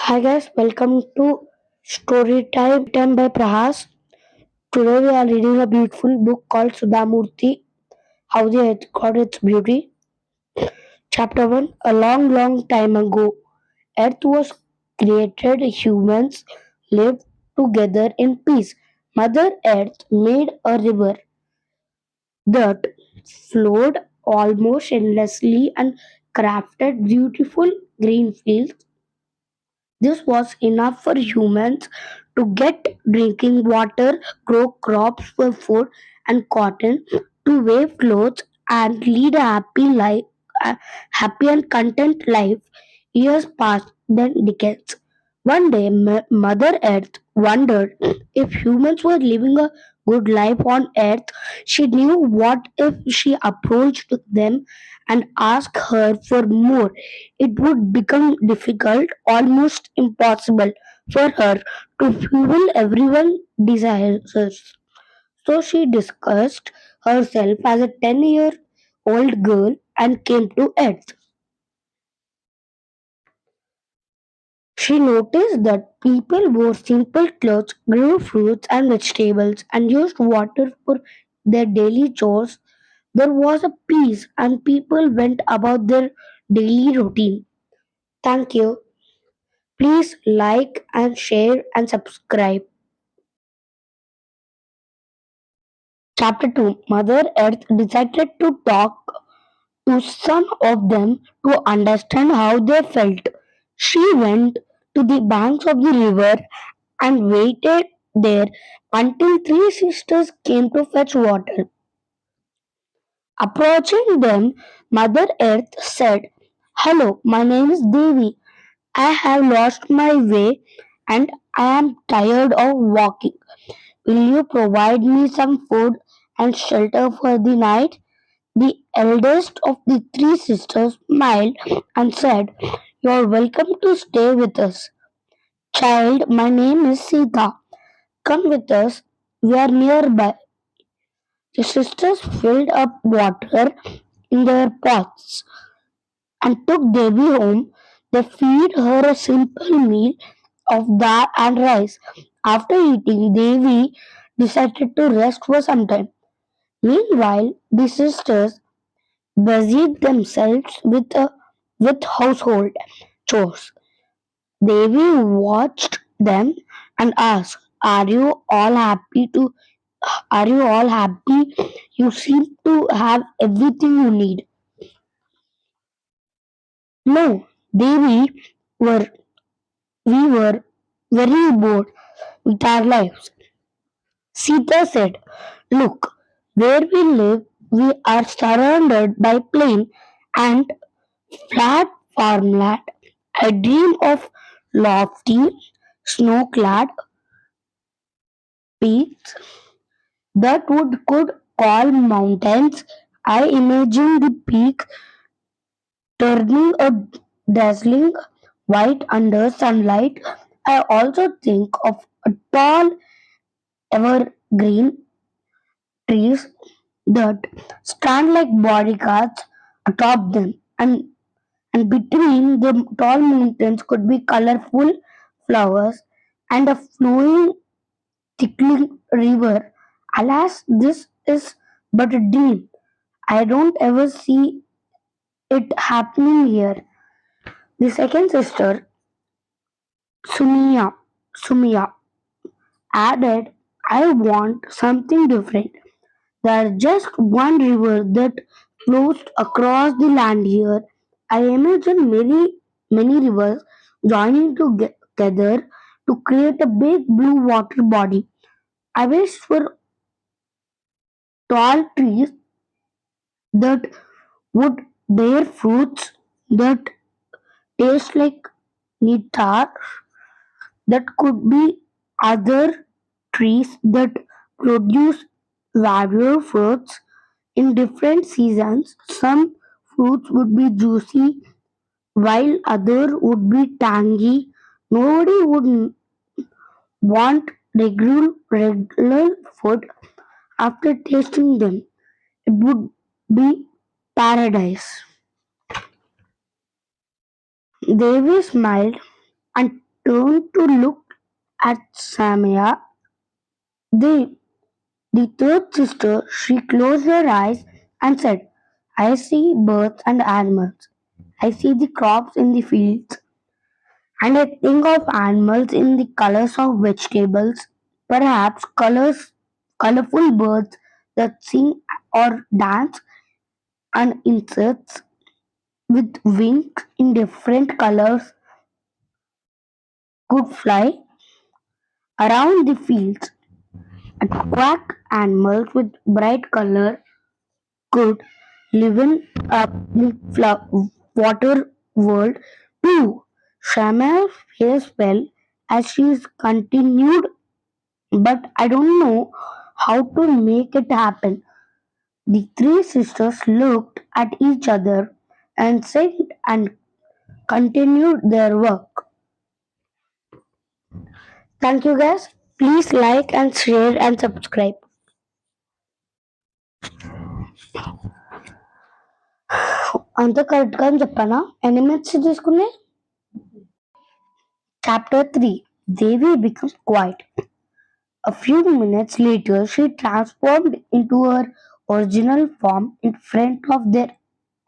Hi guys, welcome to Story Time by Prahas. Today we are reading a beautiful book called Sudha Murty, How the Earth Got Its Beauty. Chapter 1. A long, long time ago, Earth was created, humans lived together in peace. Mother Earth made a river that flowed almost endlessly and crafted beautiful green fields. This was enough for humans to get drinking water, grow crops for food and cotton, to wear clothes and lead a happy and content life. Years passed, then decades. One day, Mother Earth wondered if humans were living a good life on Earth. She knew what if she approached them and asked her for more. It would become difficult, almost impossible, for her to fuel everyone's desires. So she discussed herself as a 10-year-old girl and came to Earth. She noticed that people wore simple clothes, grew fruits and vegetables, and used water for their daily chores. There was a peace, and people went about their daily routine. Thank you. Please like and share and subscribe. Chapter 2. Mother Earth decided to talk to some of them to understand how they felt. She went to the banks of the river and waited there until three sisters came to fetch water. Approaching them, Mother Earth said, "Hello, my name is Devi. I have lost my way and I am tired of walking. Will you provide me some food and shelter for the night?" The eldest of the three sisters smiled and said, "You are welcome to stay with us. Child, my name is Sita. Come with us. We are nearby." The sisters filled up water in their pots and took Devi home. They feed her a simple meal of dal and rice. After eating, Devi decided to rest for some time. Meanwhile, the sisters busied themselves with household chores. Devi watched them and asked, Are you all happy? You seem to have everything you need." "No, Devi, were we were very bored with our lives." Sita said, "Look, where we live, we are surrounded by plain and flat farmland. I dream of lofty, snow-clad peaks that would could call mountains. I imagine the peak turning a dazzling white under sunlight. I also think of a tall evergreen trees that stand like bodyguards atop them, and between the tall mountains could be colorful flowers and a flowing, tickling river. Alas, this is but a dream. I don't ever see it happening here." The second sister, Sumia, Sumia added, "I want something different. There's just one river that flows across the land here. I imagine many rivers joining together to create a big blue water body. I wish for tall trees that would bear fruits that taste like nectar. That could be other trees that produce various fruits in different seasons. Some fruits would be juicy while other would be tangy. Nobody would want regular food after tasting them. It would be paradise." Devi smiled and turned to look at Samaya. The, the third sister, she closed her eyes and said, I see birds and animals. I see the crops in the fields, and I think of animals in the colors of vegetables, perhaps colorful birds that sing or dance, and insects with wings in different colors could fly around the fields. Aquatic animals with bright color could live in the water world too. Shama's face fell as she continued, but I don't know how to make it happen. The three sisters looked at each other and said and continued their work. Thank you guys. Please like and share and subscribe. అంత correct గా చెప్పానా ఎన్ని minutes తీసుకుని chapter 3 Devi becomes quiet. A few minutes later she transformed into her original form in front of their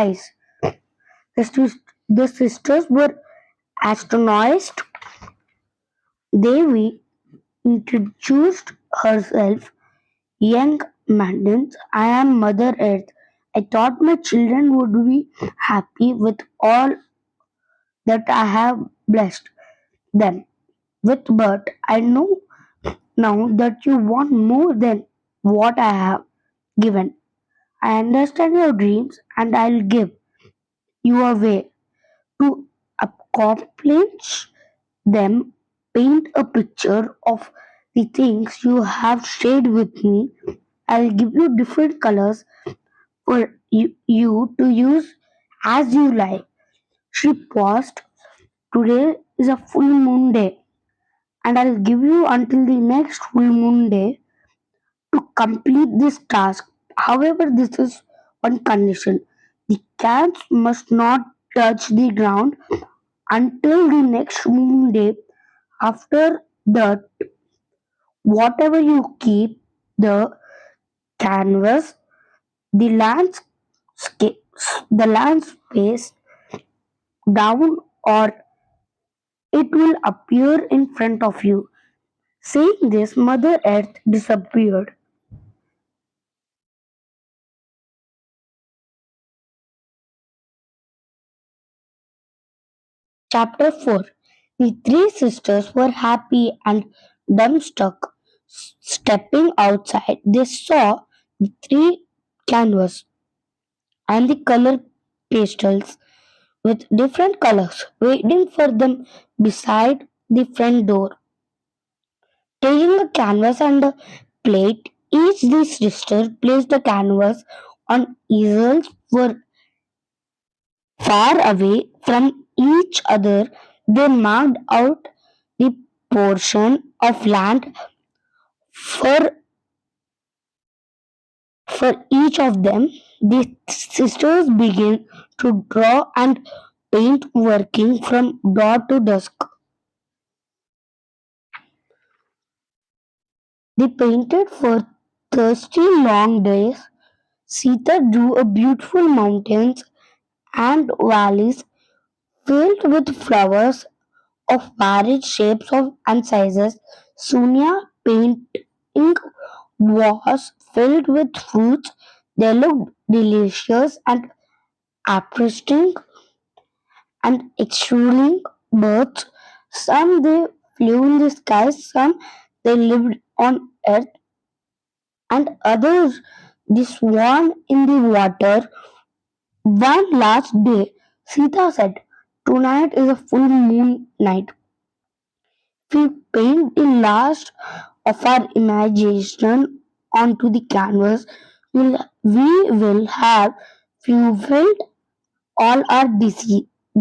eyes. The sisters were astonished. Devi introduced herself. Young maidens, I am Mother Earth. I thought my children would be happy with all that I have blessed them with, but I know now that you want more than what I have given. I understand your dreams and I'll give you a way to accomplish them. Paint a picture of the things you have shared with me. I'll give you different colors for you to use as you like. She paused. Today is a full moon day, and I'll give you until the next full moon day to complete this task. However, this is one condition. The cats must not touch the ground until the next moon day. After that, whatever you keep, the canvas, the landscape, the land space down, or it will appear in front of you. Saying this, Mother Earth disappeared. Chapter 4 The three sisters were happy and dumbstruck. Stepping outside, they saw the three canvas and the color pastels with different colors waiting for them beside the front door. Taking a canvas and a plate, each the sister placed the canvas on easels for far away from each other. They marked out the portion of land for each of them. The sisters began to draw and paint, working from dawn to dusk. They painted for 30 long days. Sita drew a beautiful mountains and valleys filled with flowers of varied shapes and sizes. Sonia painting was filled with fruits. They looked delicious and appetizing and extruding birds. Some they flew in the sky, some they lived on earth, and others they swam in the water. One last day, Sita said, tonight is a full moon night. We paint the last of our imagination onto the canvas. We will have fulfilled all our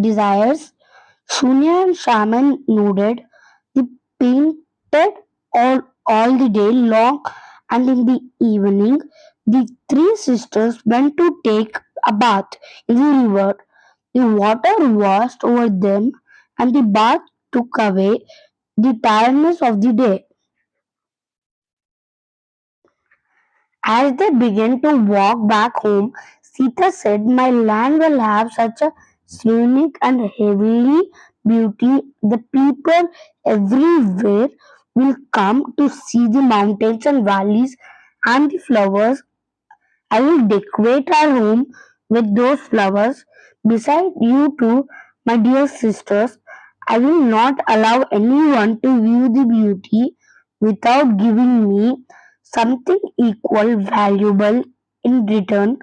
desires. Sunya and Shaman nodded. They painted all the day long, and in the evening, the three sisters went to take a bath in the river. The water washed over them, and the bath took away the tiredness of the day. As they began to walk back home, Sita said, "My land will have such a scenic and heavenly beauty. The people everywhere will come to see the mountains and valleys and the flowers. I will decorate our home with those flowers. Beside you two, my dear sisters, I will not allow anyone to view the beauty without giving me something equal valuable in return.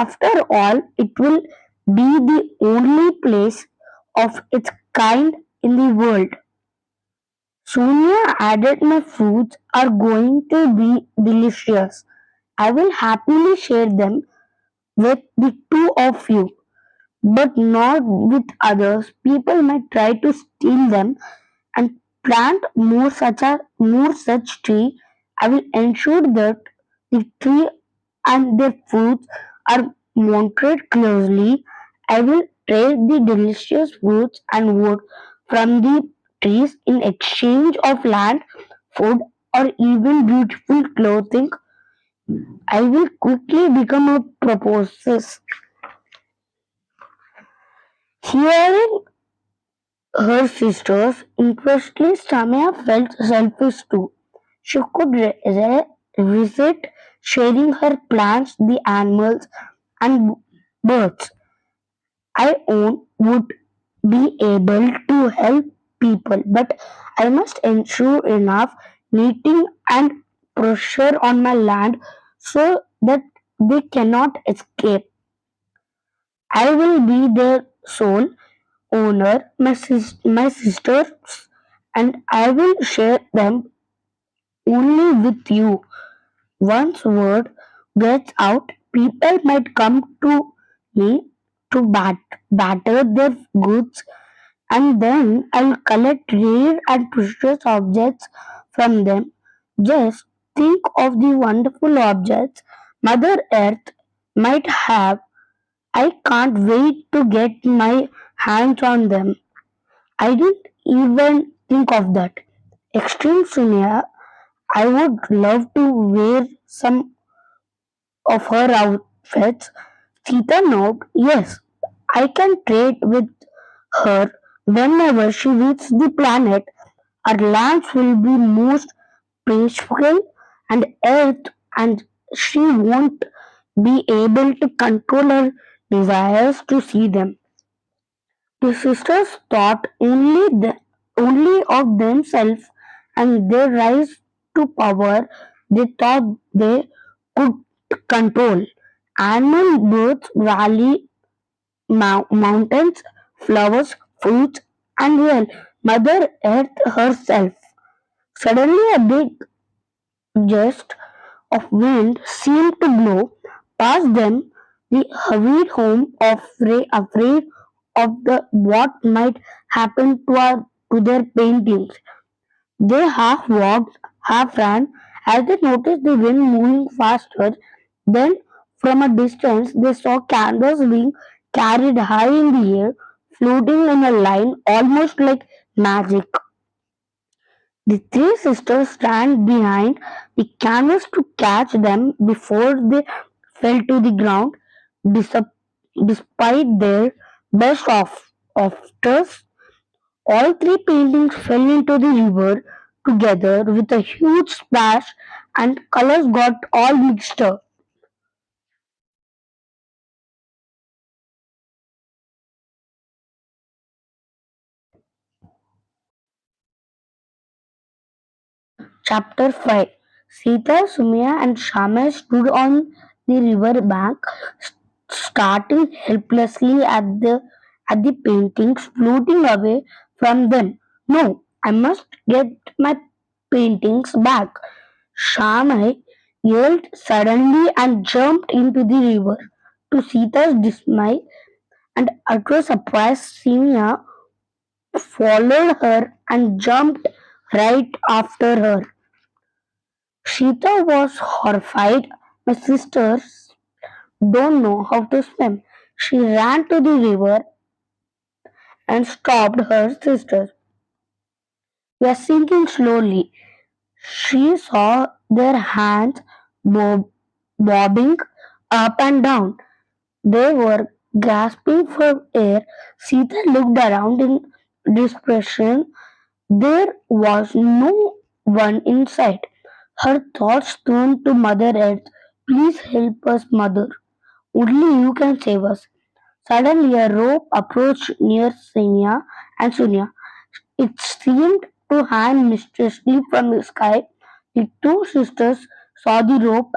After all, it will be the only place of its kind in the world." Sonia added, "My fruits are going to be delicious. I will happily share them with the two of you, but not with others. People might try to steal them and plant more such tree. I will ensure that the tree and their fruits are monitored closely. I will trade the delicious fruits and wood from the trees in exchange of land, food, or even beautiful clothing. I will quickly become a proposis." Hearing her sister's interestly, Samya felt selfish too. She could resist sharing her plants, the animals and birds I own would be able to help people, but I must ensure enough knitting and pressure on my land so that they cannot escape. I will be their sole owner, my sisters, and I will share them only with you. Once word gets out, people might come to me to batter their goods, and then I'll collect rare and precious objects from them. Just think of the wonderful objects Mother Earth might have. I can't wait to get my hands on them. I didn't even think of that. Extreme Sonia, I would love to wear some of her outfits. Sita nodded, "Yes, I can trade with her whenever she visits the planet. Our lands will be most peaceful and earth, and she won't be able to control her desires to see them." The sisters thought only of themselves and their rise to power. They thought they could control animal, birds, valley, mountains, flowers, fruits, and well, Mother Earth herself. Suddenly, a big gust of wind seemed to blow past them. They hurried home, afraid of what might happen to their paintings. They half walked, half ran, as they noticed the wind moving faster. Then, from a distance, they saw candles being carried high in the air, floating in a line almost like magic. The three sisters ran behind the canvas to catch them before they fell to the ground. Dis- Despite their best of efforts, all three paintings fell into the river together with a huge splash, and colors got all mixed up. Chapter 5. Sita, Sumya, and Shama stood on the river bank, starting helplessly at the paintings floating away from them. "No, I must get my paintings back," Shama yelled suddenly and jumped into the river. To Sita's dismay and utter surprise, Simya followed her and jumped right after her. Sita was horrified. "My sisters don't know how to swim." She ran to the river and stopped her sisters. were sinking slowly. She saw their hands bobbing up and down. They were gasping for air. Sita looked around in desperation. There was no one in sight. Her thoughts turned to Mother Earth. Please help us, Mother. Only you can save us. Suddenly, a rope approached near Senya and Sunya. It seemed to hang mysteriously from the sky. The two sisters saw the rope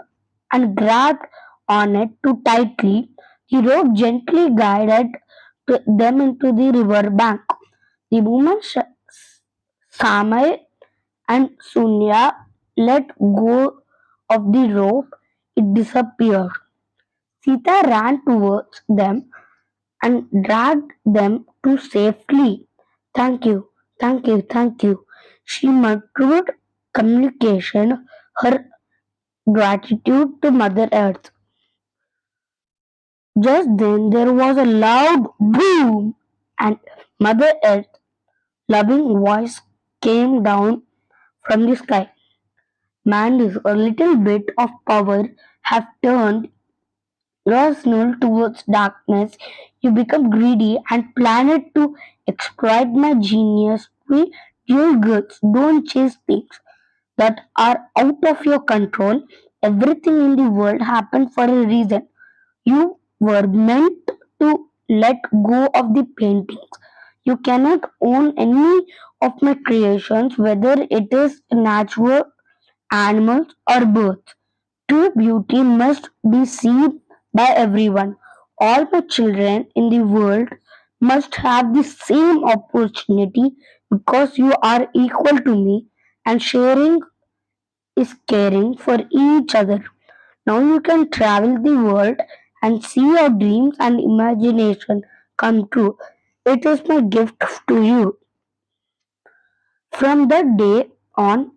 and grabbed on it too tightly. The rope gently guided them into the river bank. The moment Samai and Sunya let go of the rope, it disappeared. Sita ran towards them and dragged them to safely. Thank you, thank you, thank you. She muttered communication, her gratitude to Mother Earth. Just then there was a loud boom, and Mother Earth's loving voice came down from the sky. Man, is a little bit of power have turned your soul towards darkness. You become greedy and planned to exploit my genius. We dear girls don't chase things that are out of your control. Everything in the world happened for a reason. You were meant to let go of the paintings. You cannot own any of my creations, whether it is natural, animals, or birds. True beauty must be seen by everyone. All my children in the world must have the same opportunity because you are equal to me and sharing is caring for each other. Now you can travel the world and see your dreams and imagination come true. It is my gift to you. From that day on,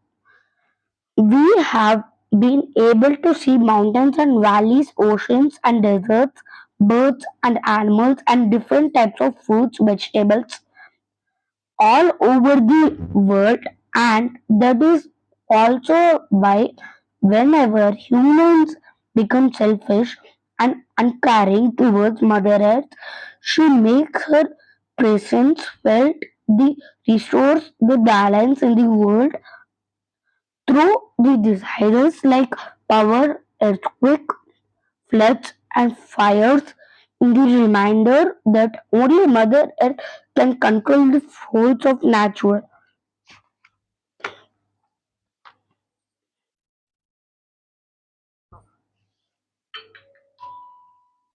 we have been able to see mountains and valleys, oceans and deserts, birds and animals, and different types of fruits, vegetables all over the world. And that is also why, whenever humans become selfish and uncaring towards Mother Earth, she makes her presence felt, the restores the balance in the world through the disasters like power, earthquake, floods, and fires, in the reminder that only Mother Earth can control the force of nature.